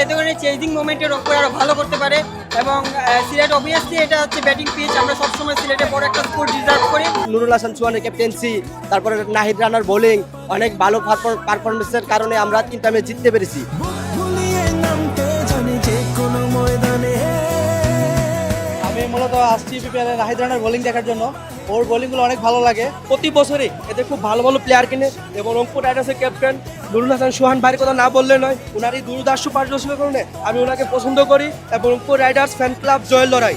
যাতে করে চেজিং মোমেন্টের ওপর আরও ভালো করতে পারে। এবং সিলেট অবভিয়াসলি এটা হচ্ছে ব্যাটিং পিচ, আমরা সবসময় সিলেটে বড় একটা স্কোর ডিজার্ভ করি। নুরুল হাসান চৌহানের ক্যাপ্টেন্সি, তারপরে নাহিদ রানার বোলিং, অনেক ভালো পারফরমেন্সের কারণে আমরা 3টা ম্যাচ জিততে পেরেছি। আমি মূলত আসছি পিপিএল নাহিদ রানার বোলিং দেখার জন্য। ওর বোলিংগুলো অনেক ভালো লাগে। প্রতি বছরই এদের খুব ভালো ভালো প্লেয়ার কিনে এবং রংপুর রাইডার্সের ক্যাপ্টেন নুরুল হাসান চৌহান ভাইয়ের কথা না বললে নয়। ওনার এই দুর্দার্শ পারদর্শিতার কারণে আমি ওনাকে পছন্দ করি এবং রংপুর রাইডার্স ফ্যান ক্লাব জয়ের লড়াই।